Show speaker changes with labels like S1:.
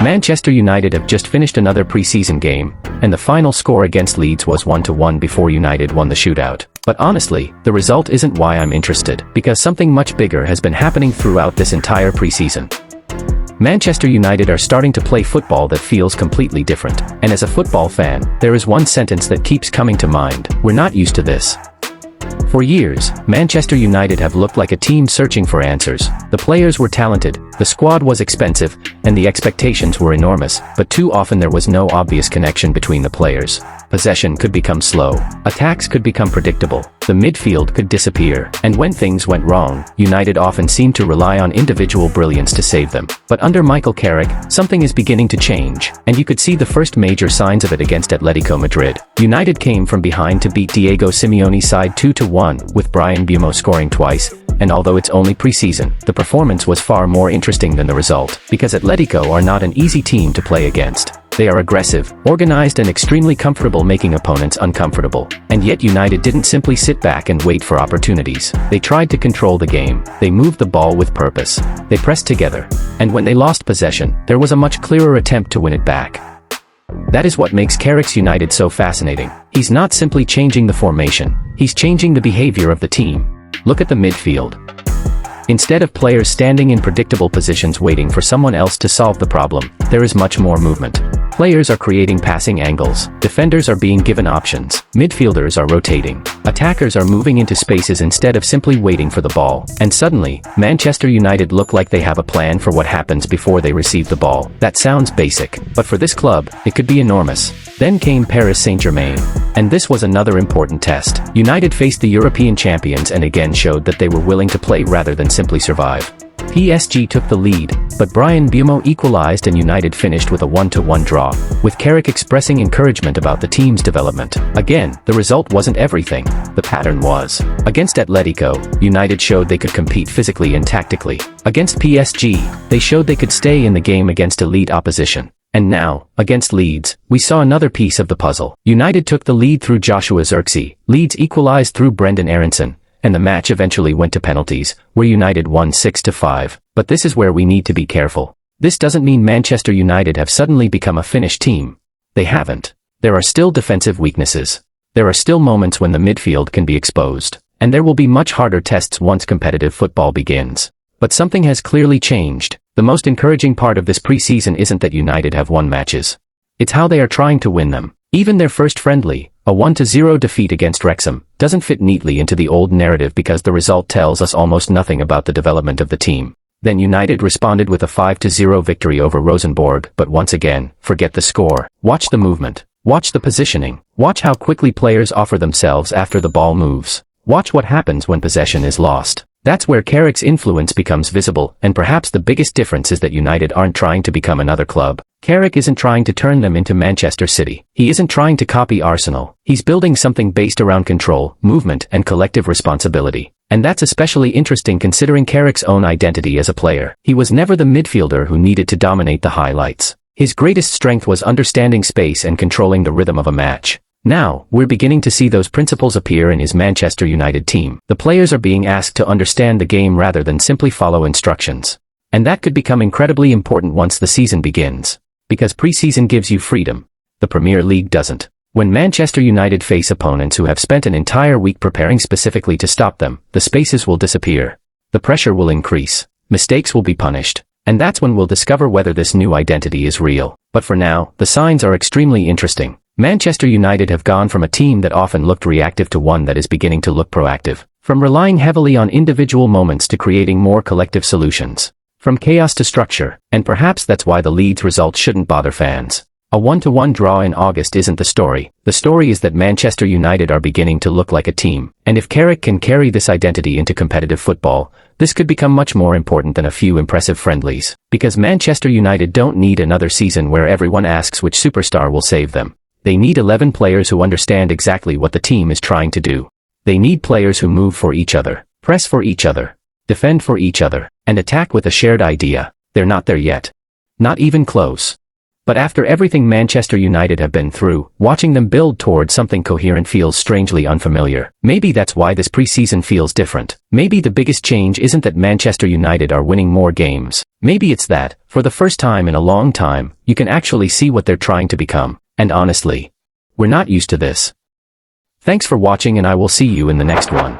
S1: Manchester United have just finished another pre-season game, and the final score against Leeds was 1-1 before United won the shootout. But honestly, the result isn't why I'm interested, because something much bigger has been happening throughout this entire pre-season. Manchester United are starting to play football that feels completely different, and as a football fan, there is one sentence that keeps coming to mind: we're not used to this. For years, Manchester United have looked like a team searching for answers. The players were talented, the squad was expensive, and the expectations were enormous, but too often there was no obvious connection between the players. Possession could become slow, attacks could become predictable, the midfield could disappear, and when things went wrong, United often seemed to rely on individual brilliance to save them. But under Michael Carrick, something is beginning to change, and you could see the first major signs of it against Atlético Madrid. United came from behind to beat Diego Simeone's side 2-1, with Bryan Mbeumo scoring twice, and although it's only pre-season, the performance was far more interesting than the result, because Atlético are not an easy team to play against. They are aggressive, organized and extremely comfortable, making opponents uncomfortable. And yet United didn't simply sit back and wait for opportunities. They tried to control the game, they moved the ball with purpose, they pressed together, and when they lost possession, there was a much clearer attempt to win it back. That is what makes Carrick's United so fascinating. He's not simply changing the formation, he's changing the behavior of the team. Look at the midfield. Instead of players standing in predictable positions waiting for someone else to solve the problem, there is much more movement. Players are creating passing angles, defenders are being given options, midfielders are rotating, attackers are moving into spaces instead of simply waiting for the ball, and suddenly, Manchester United look like they have a plan for what happens before they receive the ball. That sounds basic, but for this club, it could be enormous. Then came Paris Saint-Germain. And this was another important test. United faced the European champions and again showed that they were willing to play rather than simply survive. PSG took the lead, but Bryan Mbeumo equalized and United finished with a 1-1 draw, with Carrick expressing encouragement about the team's development. Again, the result wasn't everything, the pattern was. Against Atlético, United showed they could compete physically and tactically. Against PSG, they showed they could stay in the game against elite opposition. And now, against Leeds, we saw another piece of the puzzle. United took the lead through Joshua Zirkzee, Leeds equalized through Brendan Aronson, and the match eventually went to penalties, where United won 6-5. But this is where we need to be careful. This doesn't mean Manchester United have suddenly become a finished team. They haven't. There are still defensive weaknesses. There are still moments when the midfield can be exposed, and there will be much harder tests once competitive football begins. But something has clearly changed. The most encouraging part of this pre-season isn't that United have won matches. It's how they are trying to win them. Even their first friendly, a 1-0 defeat against Wrexham, doesn't fit neatly into the old narrative because the result tells us almost nothing about the development of the team. Then United responded with a 5-0 victory over Rosenborg, but once again, forget the score. Watch the movement. Watch the positioning. Watch how quickly players offer themselves after the ball moves. Watch what happens when possession is lost. That's where Carrick's influence becomes visible, and perhaps the biggest difference is that United aren't trying to become another club. Carrick isn't trying to turn them into Manchester City. He isn't trying to copy Arsenal. He's building something based around control, movement, and collective responsibility. And that's especially interesting considering Carrick's own identity as a player. He was never the midfielder who needed to dominate the highlights. His greatest strength was understanding space and controlling the rhythm of a match. Now, we're beginning to see those principles appear in his Manchester United team. The players are being asked to understand the game rather than simply follow instructions. And that could become incredibly important once the season begins. Because pre-season gives you freedom. The Premier League doesn't. When Manchester United face opponents who have spent an entire week preparing specifically to stop them, the spaces will disappear. The pressure will increase. Mistakes will be punished. And that's when we'll discover whether this new identity is real. But for now, the signs are extremely interesting. Manchester United have gone from a team that often looked reactive to one that is beginning to look proactive. From relying heavily on individual moments to creating more collective solutions. From chaos to structure, and perhaps that's why the Leeds result shouldn't bother fans. A 1-1 draw in August isn't the story. The story is that Manchester United are beginning to look like a team. And if Carrick can carry this identity into competitive football, this could become much more important than a few impressive friendlies. Because Manchester United don't need another season where everyone asks which superstar will save them. They need 11 players who understand exactly what the team is trying to do. They need players who move for each other, press for each other, defend for each other, and attack with a shared idea. They're not there yet. Not even close. But after everything Manchester United have been through, watching them build towards something coherent feels strangely unfamiliar. Maybe that's why this preseason feels different. Maybe the biggest change isn't that Manchester United are winning more games. Maybe it's that, for For the first time in a long time, you can actually see what they're trying to become, and honestly, we're not used to this. Thanks for watching and I will see you in the next one.